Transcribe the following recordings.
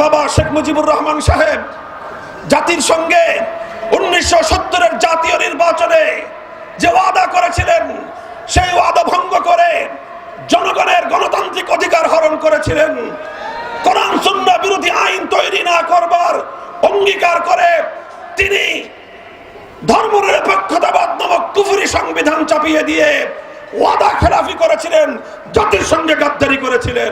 বাবা শেখ মুজিবুর রহমান সাহেব জাতির সঙ্গে 1970-এর জাতীয় নির্বাচনে যে ওয়াদা করেছিলেন, সেই ওয়াদা ভঙ্গ করে জনগণের গণতান্ত্রিক অধিকার হরণ করেছিলেন। কোরআন সুন্নাহ বিরোধী আইন তৈরি না করবার অঙ্গীকার করে তিনি ধর্মনিরপেক্ষতাবাদ নামক কুফরি সংবিধান চাপিয়ে দিয়ে ওয়াদা খেলাফি করেছিলেন, জাতির সঙ্গে গাদ্দারি করেছিলেন।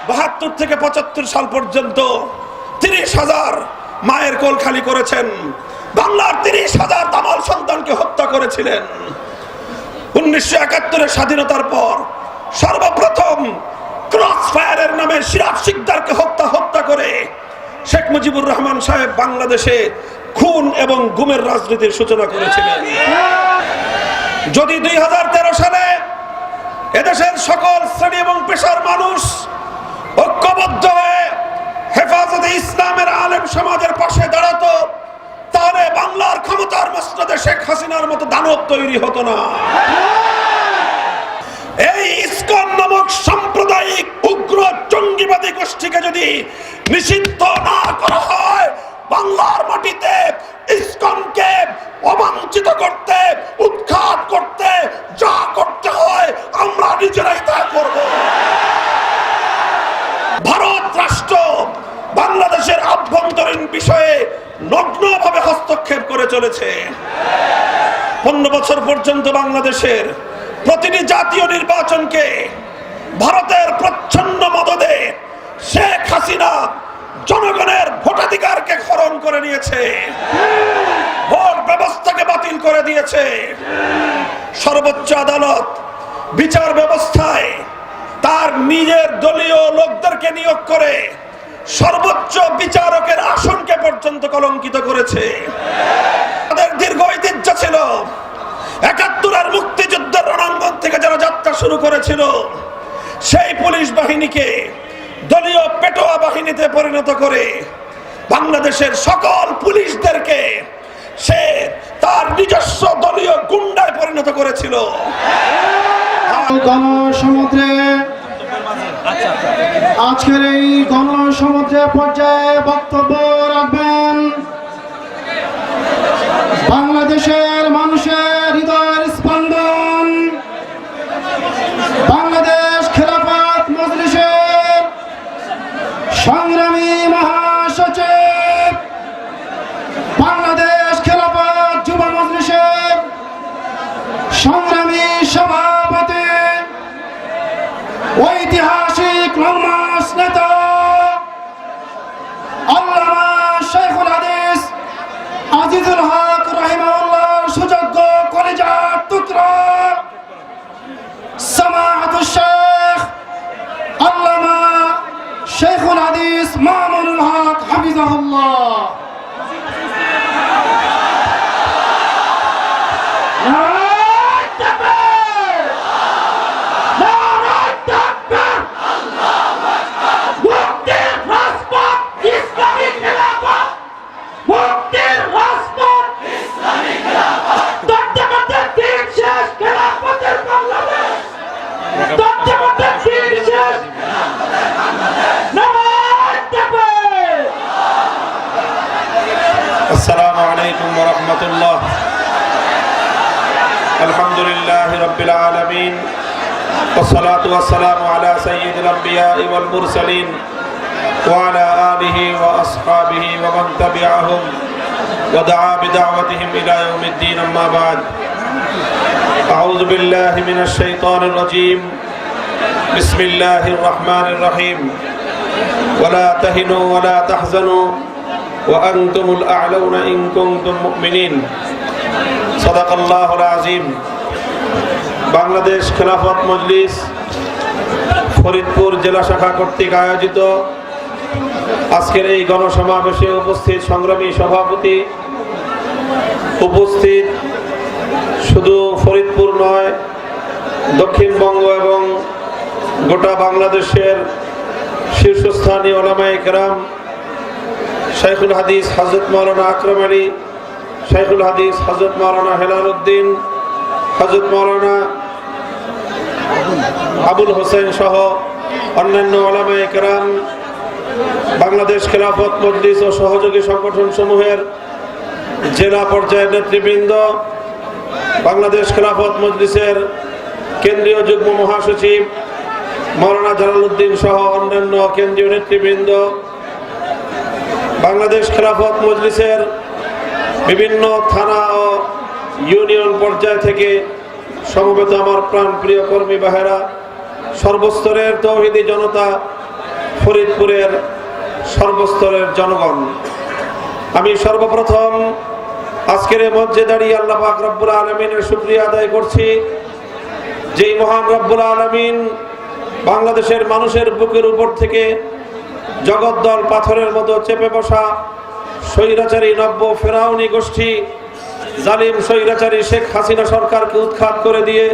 72 থেকে 75 সাল পর্যন্ত 30,000 মায়ের কোল খালি করেছেন, বাংলার 30,000 দামাল সন্তানকে হত্যা করেছিলেন। 1971-এর স্বাধীনতার পর সর্বপ্রথম ক্রস ফায়ারের নামে সিরাজ শিকদারকে হত্যা করে শেখ মুজিবুর রহমান সাহেব বাংলাদেশে খুন এবং গুমের রাজনীতির সূচনা করেছিলেন। যদি 2013 সালে এদেশের সকল শ্রেণী এবং পেশার মানুষ ঐক্যবদ্ধ হয়ে হেফাজতে ইসলামের আলেম সমাজের পাশে দাঁড়াতো, তাহলে বাংলার ক্ষমতার মসনদে শেখ হাসিনার মতো দানব তৈরি হতো না। এই ইসকন নামক সাম্প্রদায়িক উগ্র জঙ্গিবাদী গোষ্ঠীকে যদি নিষিদ্ধ না করা হয়, বাংলার মাটিতে ইসকনকে অবাঞ্ছিত করতে, উৎখাত করতে যা করতে হয় আমরা নিজেরাই তা করব। ভারত রাষ্ট্র বাংলাদেশের আভ্যন্তরীণ বিষয়ে নগ্নভাবে হস্তক্ষেপ করে চলেছে। 15 বছর পর্যন্ত বাংলাদেশের প্রতিটি জাতীয় নির্বাচনকে ভারতের প্রচ্ছন্ন মদদে শেখ হাসিনা জনগণের ভোটাধিকারকে হরণ করে নিয়েছে, ভোট ব্যবস্থাকে বাতিল করে দিয়েছে। সর্বোচ্চ আদালত বিচার ব্যবস্থায় তার নিজের দলীয় লোকদেরকে নিয়োগ করে সর্বোচ্চ বিচারকের আসনকে পর্যন্ত কলঙ্কিত করেছে। তাদের দীর্ঘ ঐতিহ্য ছিল 71-এর মুক্তিযুদ্ধের রণাঙ্গন থেকে যারা যাত্রা শুরু করেছিল, সেই পুলিশ বাহিনীকে দলীয় পেটোয়া বাহিনীতে পরিণত করে বাংলাদেশের সকল পুলিশদেরকে সে তার নিজস্ব দলীয় গুন্ডায় পরিণত করেছিল। গণসমুদ্রে আজকের এই গণসমুদ্রে পর্যায়ে বক্তব্য রাখবেন বাংলাদেশের মানুষের হৃদয়ের স্পন্দন, বাংলাদেশ খেলাফত মজলিসের সংগ্রামী মহাসচিব, বাংলাদেশ খেলাফত যুব মজলিসের সংগ্রামী সভাপতি, ঐতিহাসিক লম্মাস নেতা আল্লামা শেখুল হাদিস আজিজুল হক রাহিমাহুল্লাহর সুযোগ্য কলিজার টুকরা সামাহাতুল শেখ আল্লামা শেখুল হাদিস মামুনুল হক হাফিজাহুল্লাহ। আসসালামু আলাইকুম ওয়া রাহমাতুল্লাহ। আলহামদুলিল্লাহি রাব্বিল আলামিন ওয়াস সালাতু ওয়াস সালামু আলা সাইয়্যিদিল আমবিয়া ওয়াল মুরসালিন ওয়া আলা আলিহি ওয়া আসহাবিহি ওয়া মান তাবিআহুম ওয়া দাআ বিদাওয়াতিহিম ইলা ইয়াউমিদ্দিন, আম্মা বা'দ। আউযু বিল্লাহি মিনাশ শাইতানির রাজীম। বিসমিল্লাহির রাহমানির রহিম। ওয়া লা তাহিনু ওয়া লা তাহজানু وأنتم الأعلون إن كنتم مؤمنين صدق الله العظيم। বাংলাদেশ খেলাফত মজলিস ফরিদপুর জেলা শাখা কর্তৃক আয়োজিত আজকের এই গণসমাবেশে উপস্থিত সংগ্রামী সভাপতি, উপস্থিত শুধু ফরিদপুর নয়, দক্ষিণবঙ্গ এবং গোটা বাংলাদেশের শীর্ষস্থানীয় উলামায়ে কেরাম, শাইখুল হাদিস হযরত মাওলানা আকরাম আলী, শাইখুল হাদিস হযরত মাওলানা হেলাল উদ্দিন, হযরত মাওলানা আবুল হোসেন সহ অন্যান্য উলামায়ে কেরাম, বাংলাদেশ খেলাফত মজলিস ও সহযোগী সংগঠন সমূহের জেলা পর্যায়ের নেতৃবৃন্দ, বাংলাদেশ খেলাফত মজলিসের কেন্দ্রীয় যুগ্ম মহাসচিব মাওলানা জালালউদ্দিন সহ অন্যান্য কেন্দ্রীয় নেতৃবৃন্দ, বাংলাদেশ খেলাফত মজলিসের বিভিন্ন থানা ও ইউনিয়ন পর্যায় থেকে সমবেত আমার প্রাণপ্রিয় কর্মী বাহেরা, সর্বস্তরের তৌহিদি জনতা, ফরিদপুরের সর্বস্তরের জনগণ, আমি সর্বপ্রথম আজকের এই মঞ্চে দাঁড়িয়ে আল্লাহ পাক রব্বুল আলামিনের শুকরিয়া আদায় করছি, যেই মহান রব্বুল আলামিন বাংলাদেশের মানুষের বুকের উপর থেকে জগদ্দল পাথরের মতো চেপে বসা স্বৈরাচারী নব্য ফেরাউনি গোষ্ঠী জালিম স্বৈরাচারী শেখ হাসিনা সরকারকে উৎখাত করে দিয়ে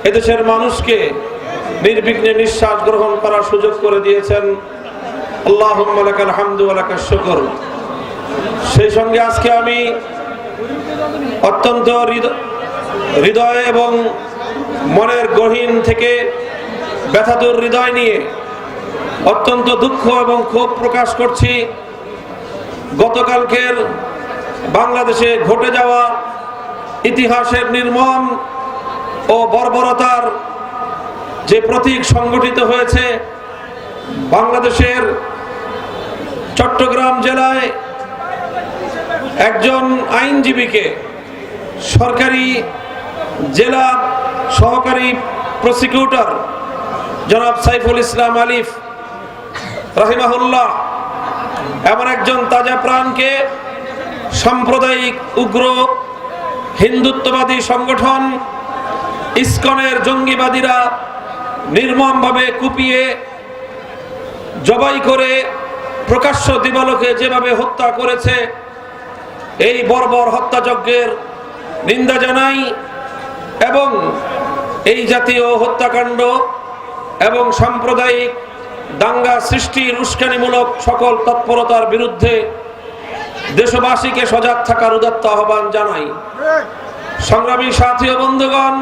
এদেশের মানুষকে নির্বিঘ্নে নিঃশ্বাস গ্রহণ করার সুযোগ করে দিয়েছেন। আল্লাহুম্মা লাকাল হামদু ওয়া লাকাশ শুকর। সেই সঙ্গে আজকে আমি অত্যন্ত হৃদয় এবং মনের গহীন থেকে ব্যথাতুর হৃদয় নিয়ে অত্যন্ত দুঃখ এবং ক্ষোভ প্রকাশ করছি গতকালকের বাংলাদেশে ঘটে যাওয়া ইতিহাসের নির্মম ও বর্বরতার যে প্রতীক সংগঠিত হয়েছে বাংলাদেশের চট্টগ্রাম জেলায় একজন আইনজীবীকে সরকারি জেলা সহকারী প্রসিকিউটর জনাব সাইফুল ইসলাম আলিফ রাহিমাহুল্লাহ এমন একজন তাজা প্রাণকে সাম্প্রদায়িক উগ্র হিন্দুত্ববাদী সংগঠন ইসকনের জঙ্গিবাদীরা নির্মমভাবে কুপিয়ে জবাই করে প্রকাশ্য দিবালোকে যেভাবে হত্যা করেছে, এই বর্বর হত্যাযজ্ঞের নিন্দা জানাই এবং এই জাতীয় হত্যাকাণ্ড এবং সাম্প্রদায়িক দাঙ্গা সৃষ্টির উস্কানিমূলক সকল তৎপরতার বিরুদ্ধে দেশবাসীকে সজাগ থাকার উদাত্ত আহ্বান জানাই। সংগ্রামী সাথী ও বন্ধুগণ,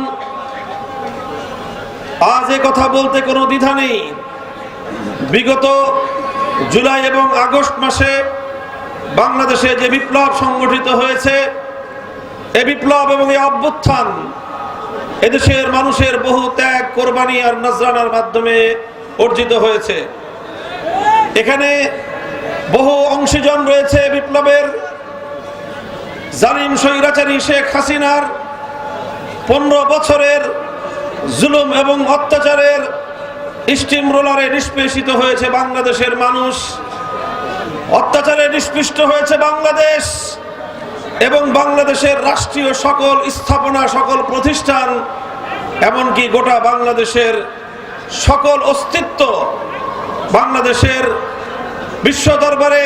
আজ এ কথা বলতে কোনো দ্বিধা নেই, বিগত জুলাই এবং আগস্ট মাসে বাংলাদেশে যে বিপ্লব সংগঠিত হয়েছে, এই বিপ্লব এবং এই অভ্যুত্থান এদেশের মানুষের বহু ত্যাগ, কোরবানি আর নজরানার মাধ্যমে অর্জিত হয়েছে। এখানে বহু অংশীজন রয়েছে বিপ্লবের। জালিম স্বৈরাচারী শেখ হাসিনার 15 বছরের জুলুম এবং অত্যাচারের স্টিম রোলারে নিষ্পেষিত হয়েছে বাংলাদেশের মানুষ, অত্যাচারে নিষ্পৃষ্ট হয়েছে বাংলাদেশ এবং বাংলাদেশের রাষ্ট্রীয় সকল স্থাপনা, সকল প্রতিষ্ঠান, এমনকি গোটা বাংলাদেশের সকল অস্তিত্ব, বাংলাদেশের বিশ্ব দরবারে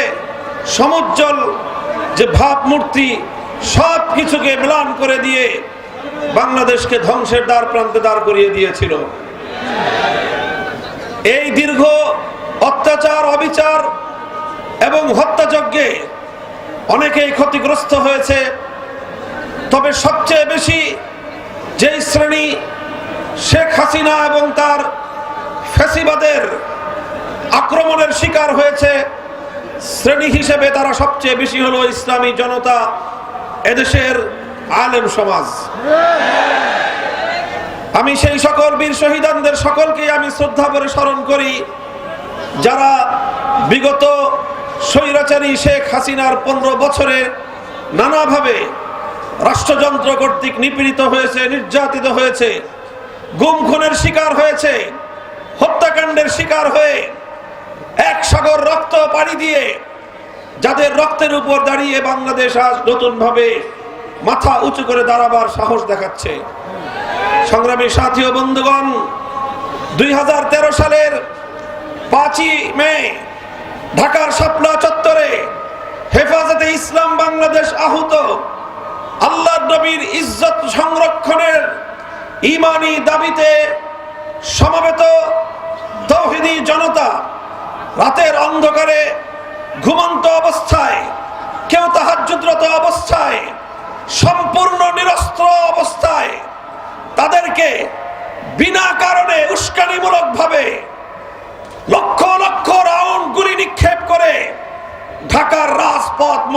সমুজ্জ্বল যে ভাবমূর্তি, সব কিছুকে ম্লান করে দিয়ে বাংলাদেশকে ধ্বংসের দ্বার প্রান্তে দাঁড় করিয়ে দিয়েছিল। এই দীর্ঘ অত্যাচার, অবিচার এবং হত্যাযজ্ঞে অনেকেই ক্ষতিগ্রস্ত হয়েছে, তবে সবচেয়ে বেশি যেই শ্রেণী শেখ হাসিনা এবং তার ফ্যাসিবাদের আক্রমণের শিকার হয়েছে, শ্রেণী হিসেবে তারা সবচেয়ে বেশি হলো ইসলামী জনতা, এদেশের আলেম সমাজ। আমি সেই সকল বীর শহীদানদের সকলকে আমি শ্রদ্ধা করে স্মরণ করি, যারা বিগত স্বৈরাচারী শেখ হাসিনার 15 বছরে নানাভাবে রাষ্ট্রযন্ত্র কর্তৃক নিপীড়িত হয়েছে, নির্যাতিত হয়েছে, গুম খুনের শিকার হয়েছে, হত্যাকাণ্ডের শিকার হয়ে এক সাগর রক্ত পাড়ি দিয়ে যাদের রক্তের উপর দাঁড়িয়ে বাংলাদেশ আজ নতুনভাবে মাথা উঁচু করে দাঁড়াবার সাহস দেখাচ্ছে। সংগ্রামী সাথী ও বন্ধুগণ, 2013 সালের 5ই মে ঢাকার শাপলা চত্বরে হেফাজতে ইসলাম বাংলাদেশ আহুত আল্লাহর নবীর ইজ্জত সংরক্ষণের ঈমানি দাবিতে সমবেত তাওহীদি জনতা রাতের অন্ধকারে ঘুমন্ত অবস্থায়, কেউ তাহাজ্জুদরত অবস্থায়, সম্পূর্ণ নিরস্ত্র অবস্থায় তাদেরকে বিনা কারণে উস্কানিমূলক ভাবে লক্ষ লক্ষ রাউন্ড গুলি নিক্ষেপ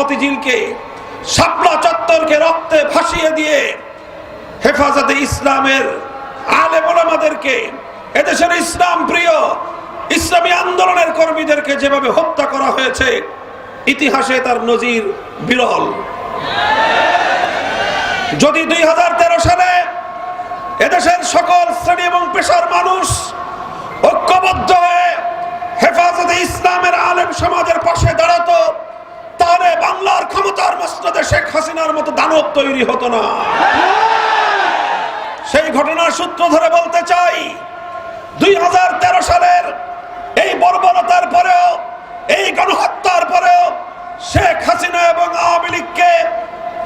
মতিঝিলকে, শাপলা চত্বরকে রক্তে ভাসিয়ে দিয়ে হেফাজতে ইসলামের আলেম ওলামাদেরকে, এদেশের ইসলাম প্রিয় ইসলামী আন্দোলনের কর্মীদেরকে যেভাবে হত্যা করা হয়েছে, ইতিহাসে তার নজির বিরল। যদি 2013 সালে এদেশের সকল শ্রেণী এবং পেশার মানুষ ঐক্যবদ্ধ হয়ে হেফাজতে ইসলামের আলেম সমাজের পাশে দাঁড়াতো, তাহলে বাংলার ক্ষমতার মসনদে শেখ হাসিনার মতো দানব তৈরি হতো না। সেই ঘটনার সূত্র ধরে বলতে চাই, 2013 সালের এই বর্বরতার পরেও, এই গণহত্যার পরেও শেখ হাসিনা এবং আওয়ামী লীগকে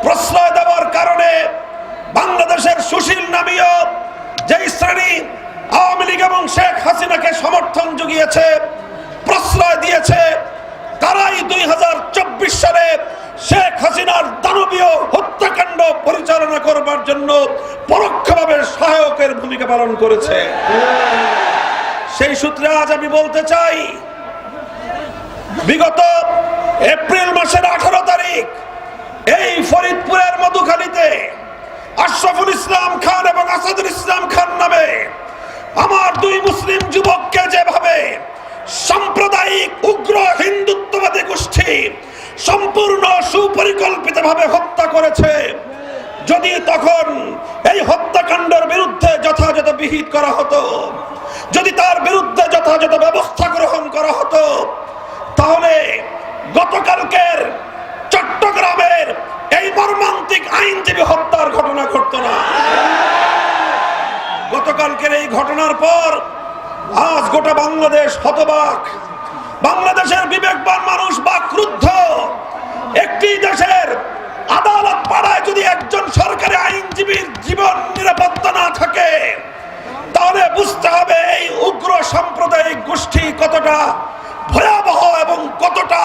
প্রশ্রয় দেওয়ার কারণে বাংলাদেশের সুশীল নামীয় যেই শ্রেণী আওয়ামী লীগ এবং শেখ হাসিনাকে সমর্থন জুগিয়েছে, প্রশ্রয় দিয়েছে, তারাই 2024 সালে শেখ হাসিনার দানবীয় হত্যাকাণ্ড পরিচালনা করবার জন্য পরোক্ষভাবে সহায়কের ভূমিকা পালন করেছে। সেই সূত্রে আজ আমি বলতে চাই, বিগত এপ্রিল মাসের 18 তারিখ এই ফরিদপুরের মধুখালীতে আশরাফুল ইসলাম খান এবং আসাদুল ইসলাম খান নামে আমার 2 মুসলিম যুবককে যেভাবে সাম্প্রদায়িক উগ্র হিন্দুত্ববাদী গোষ্ঠী সম্পূর্ণ সুপরিকল্পিতভাবে হত্যা করেছে, যদি তখন এই হত্যাকাণ্ডের বিরুদ্ধে যথাযথ বিহিত করা হতো, যদি তার বিরুদ্ধে যথাযথ ব্যবস্থা গ্রহণ করা হতো, তাহলে গতকালকের চট্টগ্রামের এই মর্মান্তিক আইনজীবী হত্যার ঘটনা ঘটতো না। গতকালকের এই ঘটনার পর আজ গোটা বাংলাদেশ হতবাক। বাংলাদেশের বিবেকবান মানুষ বা ক্রুদ্ধ। একটি দেশের আদালত পাড়ায় যদি একজন সরকারি আইনজীবীর জীবন নিরাপত্তা না থাকে, তাহলে বুঝতে হবে এই উগ্র সাম্প্রদায়িক গোষ্ঠী কতটা ভয়াবহ এবং কতটা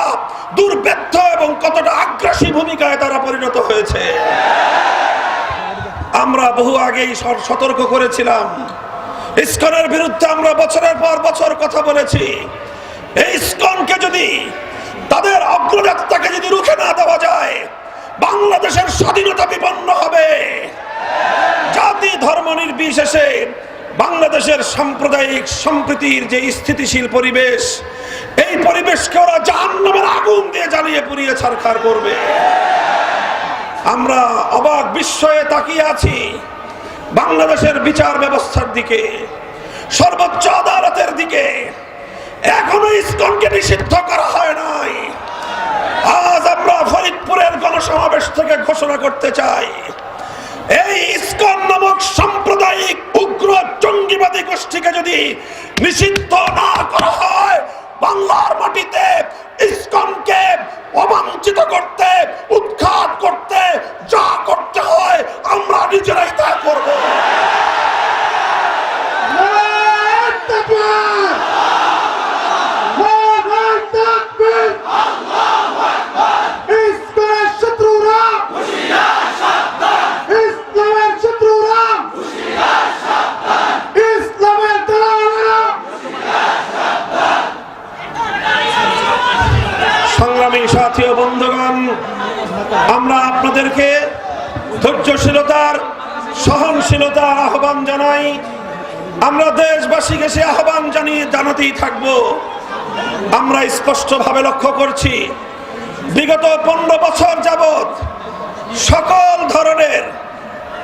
দুর্বৃত্ত এবং কতটা আগ্রাসী ভূমিকায় তারা পরিণত হয়েছে। আমরা বহু আগেই সতর্ক করেছিলাম, ইসকনের বিরুদ্ধে আমরা বছরের পর বছর কথা বলেছি। এই ইসকনকে যদি, তাদের অগ্রযাত্রাকে যদি রুখে না দেওয়া যায়, বাংলাদেশের স্বাধীনতা বিপন্ন হবে। জাতি ধর্ম নির্বিশেষে বাংলাদেশের সাম্প্রদায়িক সম্প্রীতির যে স্থিতিশীল পরিবেশ, এই পরিবেশকে ওরা জাহান্নামের আগুন দিয়ে জ্বালিয়ে পুড়িয়ে ছারখার করবে। আমরা অবাক বিস্ময়ে তাকিয়ে আছি বাংলাদেশের বিচার ব্যবস্থার দিকে, সর্বোচ্চ আদালতের দিকে। এখনো ইসকনকে নিষিদ্ধ করা হয় নাই। আজ আমরা ফরিদপুরের গণসমাবেশ থেকে ঘোষণা করতে চাই, এই ইসকন নামক সাম্প্রদায়িক উগ্র জঙ্গিবাদী গোষ্ঠীকে যদি নিষিদ্ধ না করা হয়, বাংলার মাটিতে ইসকনকে অবাঞ্ছিত করতে, উৎখাত করতে যা করতে হয় আমরা নিজেরাই তা করব। সংগ্রামী সাথী ও বন্ধুগণ, আমরা আপনাদেরকে ধৈর্যশীলতার, সহনশীলতার আহ্বান জানাই। আমরা দেশবাসীকে সে আহ্বান জানাতেই থাকব। আমরা স্পষ্টভাবে লক্ষ্য করছি, বিগত 15 বছর যাবৎ সকল ধরনের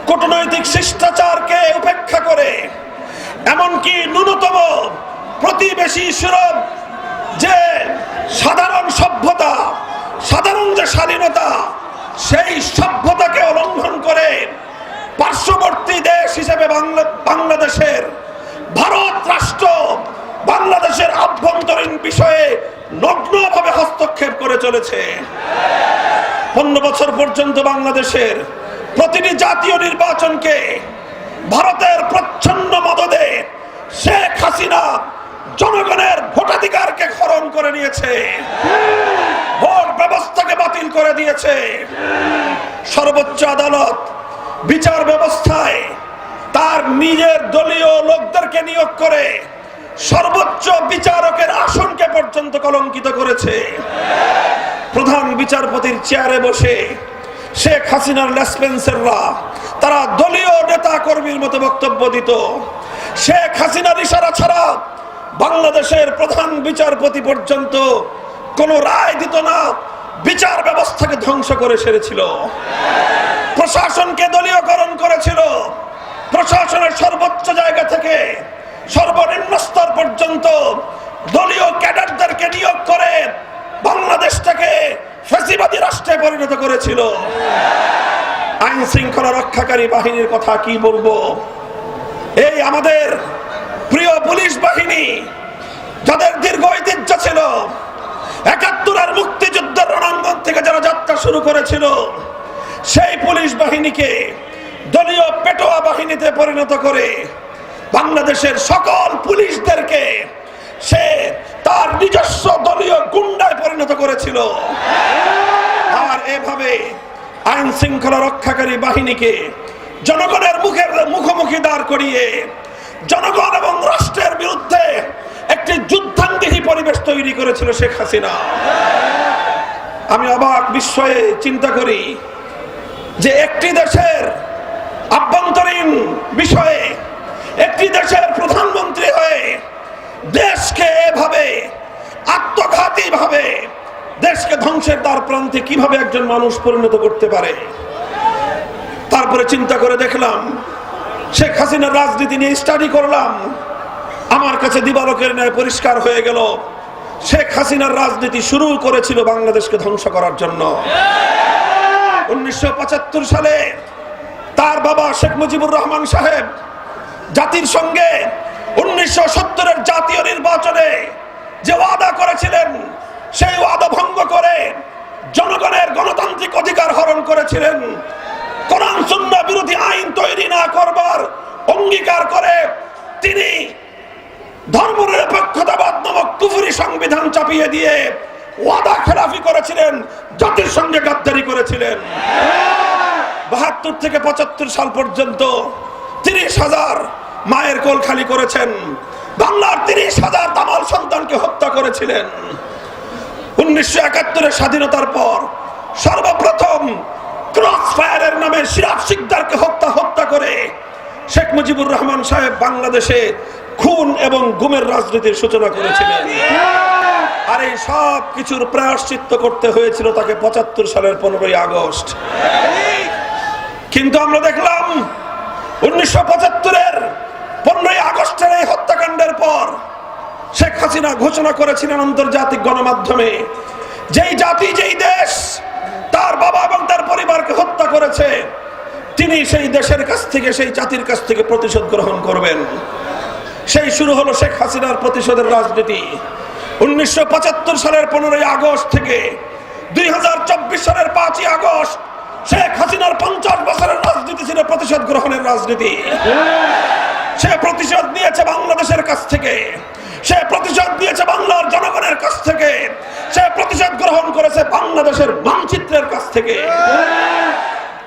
কূটনৈতিক শিষ্টাচারকে উপেক্ষা করে, এমনকি ন্যূনতম প্রতিবেশী সুরভ যে সাধারণ সভ্যতা, সাধারণ যে স্বাধীনতা, সেই সভ্যতাকে লঙ্ঘন করে পার্শ্ববর্তী দেশ হিসেবে বাংলাদেশের, ভারত রাষ্ট্র বাংলাদেশের আভ্যন্তরীণ বিষয়ে নগ্নভাবে হস্তক্ষেপ করে চলেছে। 15 বছর পর্যন্ত বাংলাদেশের প্রতিটি জাতীয় নির্বাচনকে ভারতের প্রচ্ছন্ন মদদে শেখ হাসিনা জনগণের ভোটাধিকারকে হরণ করে নিয়েছে, ভোট ব্যবস্থাকে বাতিল করে দিয়েছে। সর্বোচ্চ আদালত বিচার ব্যবস্থায় তার নিজের দলীয় লোকদেরকে নিয়োগ করে সর্বোচ্চ বিচারকের আসনকে পর্যন্ত কলঙ্কিত করেছে। প্রধান বিচারপতির চেয়ারে বসে শেখ হাসিনার লেসপেন্সাররা তারা দলীয় নেতা কর্মীর মতো বক্তব্য দিত। শেখ হাসিনার ইশারা ছাড়া বাংলাদেশের প্রধান বিচারপতি পর্যন্ত কোন রায় দিত না, বিচার ব্যবস্থাকে ধ্বংস করে সেরেছিল, প্রশাসনকে দলীয়করণ করেছিল। প্রশাসনের সর্বোচ্চ জায়গা থেকে সর্বনিম্ন স্তর পর্যন্ত দলীয় ক্যাডারদেরকে নিয়োগ করে বাংলাদেশটাকে ফ্যাসিবাদী রাষ্ট্রে পরিণত করেছিল। আইন শৃঙ্খলা রক্ষাকারী বাহিনীর কথা কি বলবো? এই আমাদের প্রিয় পুলিশ বাহিনী, যাদের দীর্ঘ ঐতিহ্য ছিল, ৭১-এর মুক্তিযুদ্ধের রণাঙ্গন থেকে যারা যাত্রা শুরু করেছিল, সেই পুলিশ বাহিনীকে দলীয় পেটোয়া বাহিনীতে পরিণত করে বাংলাদেশের সকল পুলিশদেরকে সে তার নিজস্ব দলীয় গুন্ডায় পরিণত করেছিল। আর এভাবে আইন শৃঙ্খলা রক্ষাকারী বাহিনীকে জনগণের মুখোমুখি দাঁড় করিয়ে জনগণ এবং রাষ্ট্রের বিরুদ্ধে একটি যুদ্ধাঙ্গী পরিবেশ তৈরি করেছিল শেখ হাসিনা। আমি অবাক বিস্ময়ে চিন্তা করি যে একটি দেশের আভ্যন্তরীণ বিষয়ে একটি দেশের প্রধানমন্ত্রী হয়ে দেশকে এভাবে আত্মঘাতী ভাবে দেশকে ধ্বংসের দ্বার প্রান্তে কিভাবে একজন মানুষ পরিণত করতে পারে। তারপরে চিন্তা করে দেখলাম, শেখ হাসিনার রাজনীতি নিয়ে স্টাডি করলাম, আমার কাছে দিবালোকের ন্যায় পরিষ্কার হয়ে গেল শেখ হাসিনার রাজনীতি শুরু করেছিল বাংলাদেশকে ধ্বংস করার জন্য। 1975 সালে তার বাবা শেখ মুজিবুর রহমান সাহেব জাতির সঙ্গে 1970-এর জাতীয় নির্বাচনে যে ওয়াদা করেছিলেন, সেই ওয়াদা ভঙ্গ করে জনগণের গণতান্ত্রিক অধিকার হরণ করেছিলেন। কোরআন সুন্নাহ বিরোধী আইন তৈরি না করবার অঙ্গীকার করে তিনি ধর্মনিরপেক্ষতাবাদ নামক কুফরি সংবিধান চাপিয়ে দিয়ে ওয়াদা খেলাফি করেছিলেন, জাতির সঙ্গে গাদ্দারি করেছিলেন। ৭২ থেকে ৭৫ সাল পর্যন্ত ৩০,০০০ মায়ের কোল খালি করেছেন, বাংলার ৩০,০০০ তামাল সন্তানকে হত্যা করেছিলেন। 19৭১-এর স্বাধীনতার পর সর্বপ্রথম ক্রস ফায়ারের নামে সিরাজ শিকদারকে হত্যা করে শেখ মুজিবুর রহমান সাহেব বাংলাদেশে খুন এবং গুমের রাজনীতির সূচনা করেছিলেন। আর এই সব কিছুর প্রায়শ্চিত্ত করতে হয়েছিল তাকে ৭৫ সালের 15ই আগস্ট। কিন্তু আমরা দেখলাম 19৭৫-এর 15ই আগস্টের এই হত্যাকাণ্ডের পর শেখ হাসিনা ঘোষণা করেছিলেন আন্তর্জাতিক গণমাধ্যমে, যেই জাতি যেই দেশ তার বাবা এবং তার পরিবারকে হত্যা করেছে, তিনি সেই দেশের কাছ থেকে, সেই জাতির কাছ থেকে প্রতিশোধ গ্রহণ করবেন। সেই শুরু হলো শেখ হাসিনার প্রতিশোধের রাজনীতি। 19৭৫ সালের 15ই আগস্ট থেকে 2024 সালের 5ই আগস্ট শেখ হাসিনার 50 বছরের রাজনীতি ছিল প্রতিশোধ গ্রহণের রাজনীতি। সে প্রতিশোধ নিয়েছে বাংলাদেশের কাছ থেকে, সে প্রতিশোধ নিয়েছে বাংলার জনগণের কাছ থেকে, সে প্রতিশোধ গ্রহণ করেছে বাংলাদেশের মানচিত্রের কাছ থেকে।